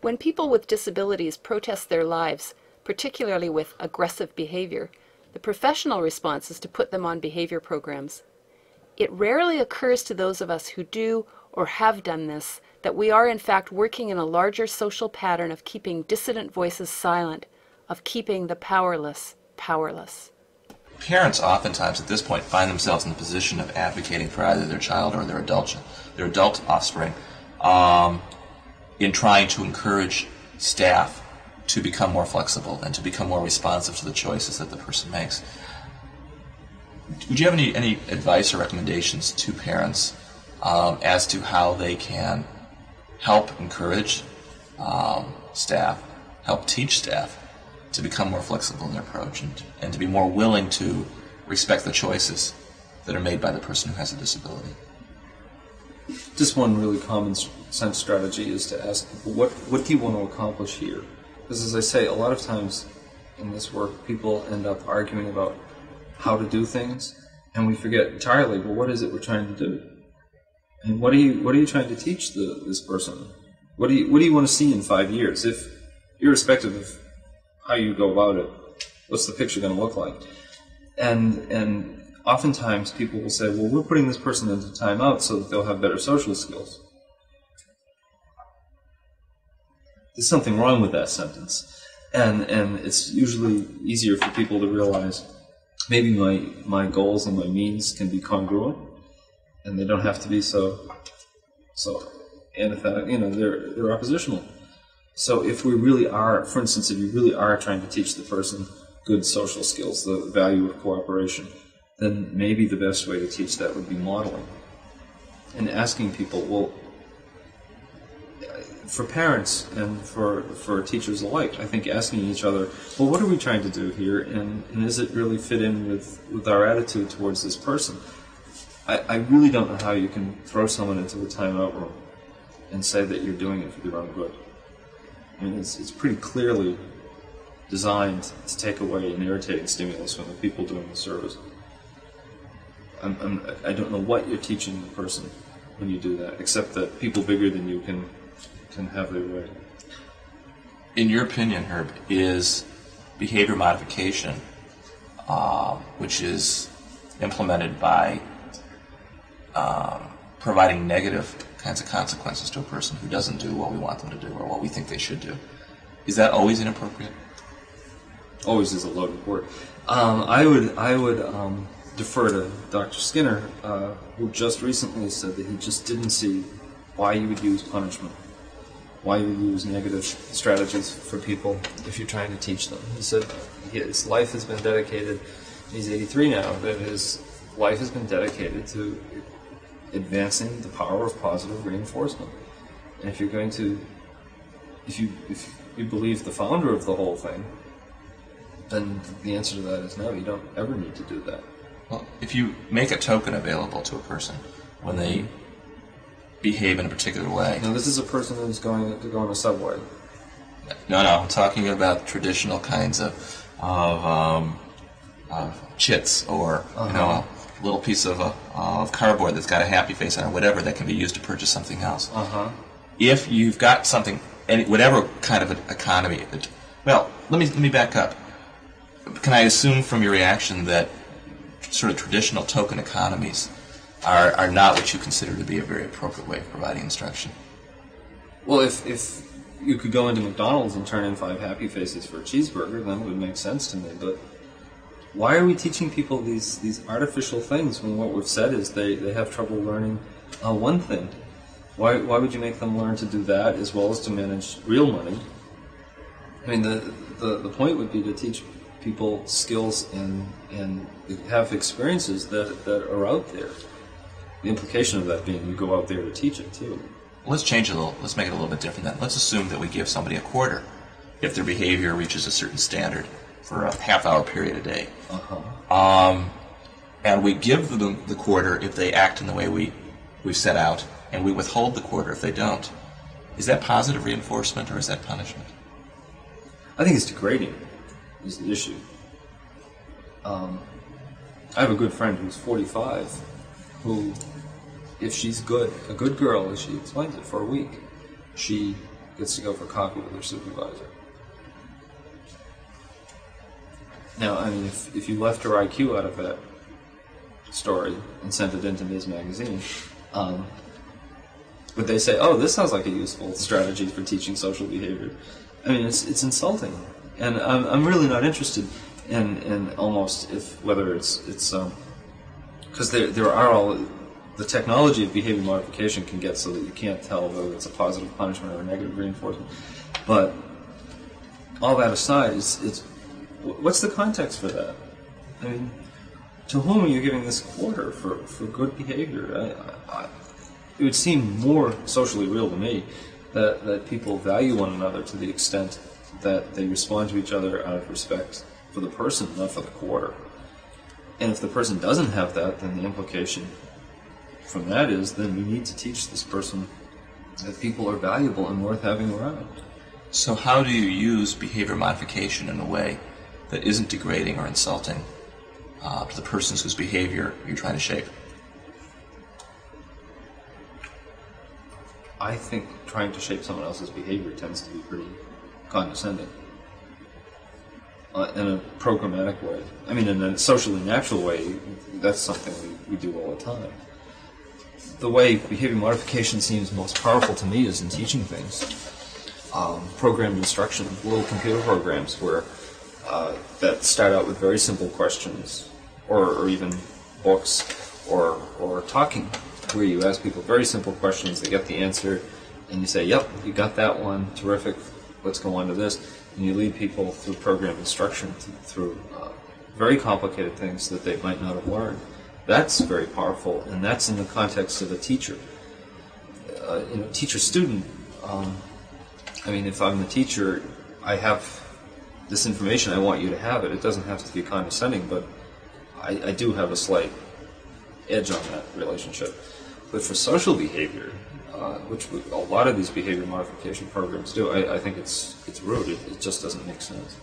When people with disabilities protest their lives, particularly with aggressive behavior, the professional response is to put them on behavior programs. It rarely occurs to those of us who do or have done this that we are in fact working in a larger social pattern of keeping dissident voices silent, of keeping the powerless powerless. Parents oftentimes at this point find themselves in the position of advocating for either their child or their adult offspring in trying to encourage staff to become more flexible and to become more responsive to the choices that the person makes. Would you have any advice or recommendations to parents as to how they can help encourage staff, help teach staff to become more flexible in their approach and to be more willing to respect the choices that are made by the person who has a disability? Just one really common sense strategy is to ask people, what do you want to accomplish here? Because as I say, a lot of times in this work, people end up arguing about how to do things, and we forget entirely, well, what is it we're trying to do? And what are you trying to teach this person? What do you want to see in 5 years? If, irrespective of how you go about it, what's the picture going to look like? And oftentimes people will say, well, we're putting this person into timeout so that they'll have better social skills. There's something wrong with that sentence. And it's usually easier for people to realize maybe my goals and my means can be congruent, and they don't have to be so antithetical, they're oppositional. So if we really are, for instance, if you really are trying to teach the person good social skills, the value of cooperation, then maybe the best way to teach that would be modeling. And asking people, well, for parents and for teachers alike, I think asking each other, well, what are we trying to do here, and does it really fit in with our attitude towards this person? I really don't know how you can throw someone into a timeout room and say that you're doing it for their own good. I mean, it's pretty clearly designed to take away an irritating stimulus from the people doing the service. I don't know what you're teaching the person when you do that, except that people bigger than you can have their way. In your opinion, Herb, is behavior modification, which is implemented by providing negative kinds of consequences to a person who doesn't do what we want them to do or what we think they should do, is that always inappropriate? Always is a loaded word. I would defer to Dr. Skinner, who just recently said that he just didn't see why you would use punishment, why you would use negative strategies for people if you're trying to teach them. He said his life has been dedicated, he's 83 now, that his life has been dedicated to advancing the power of positive reinforcement. And if you're going to, if you believe the founder of the whole thing, then the answer to that is no, you don't ever need to do that. Well, if you make a token available to a person when they behave in a particular way... Now, this is a person who's going to go on a subway. No, I'm talking about traditional kinds of chits or, a little piece of cardboard that's got a happy face on it, whatever, that can be used to purchase something else. If you've got something, whatever kind of economy... Well, let me back up. Can I assume from your reaction that sort of traditional token economies are not what you consider to be a very appropriate way of providing instruction? Well, if you could go into McDonald's and turn in 5 happy faces for a cheeseburger, then it would make sense to me. But why are we teaching people these artificial things when what we've said is they have trouble learning one thing? Why would you make them learn to do that as well as to manage real money? I mean, the point would be to teach people skills and have experiences that are out there. The implication of that being you go out there to teach it too. Let's change it a little. Let's make it a little bit different then. Let's assume that we give somebody a quarter if their behavior reaches a certain standard for a half-hour period a day. And we give them the quarter if they act in the way we've set out, and we withhold the quarter if they don't. Is that positive reinforcement or is that punishment? I think it's degrading is the issue. I have a good friend who's 45 who, if she's good, a good girl, as she explains it, for a week, she gets to go for coffee with their supervisor. Now, I mean, if you left her IQ out of that story and sent it into Ms. Magazine, would they say, "Oh, this sounds like a useful strategy for teaching social behavior"? I mean, it's insulting, and I'm really not interested in almost whether it's because there are all the technology of behavior modification can get so that you can't tell whether it's a positive punishment or a negative reinforcement. But all that aside, it's what's the context for that? I mean, to whom are you giving this quarter for good behavior? It would seem more socially real to me that people value one another to the extent that they respond to each other out of respect for the person, not for the quarter. And if the person doesn't have that, then the implication from that is then we need to teach this person that people are valuable and worth having around. So how do you use behavior modification in a way that isn't degrading or insulting to the persons whose behavior you're trying to shape? I think trying to shape someone else's behavior tends to be pretty condescending. In a programmatic way. I mean, in a socially natural way, that's something we do all the time. The way behavior modification seems most powerful to me is in teaching things. Programmed instruction, little computer programs where that start out with very simple questions, or even books, or talking, where you ask people very simple questions, they get the answer, and you say, "Yep, you got that one, terrific, let's go on to this." And you lead people through programmed instruction, through very complicated things that they might not have learned. That's very powerful, and that's in the context of a teacher. Teacher-student, I mean, if I'm the teacher, I have this information, I want you to have it. It doesn't have to be condescending, but I do have a slight edge on that relationship. But for social behavior, which a lot of these behavior modification programs do, I think it's rude. It just doesn't make sense.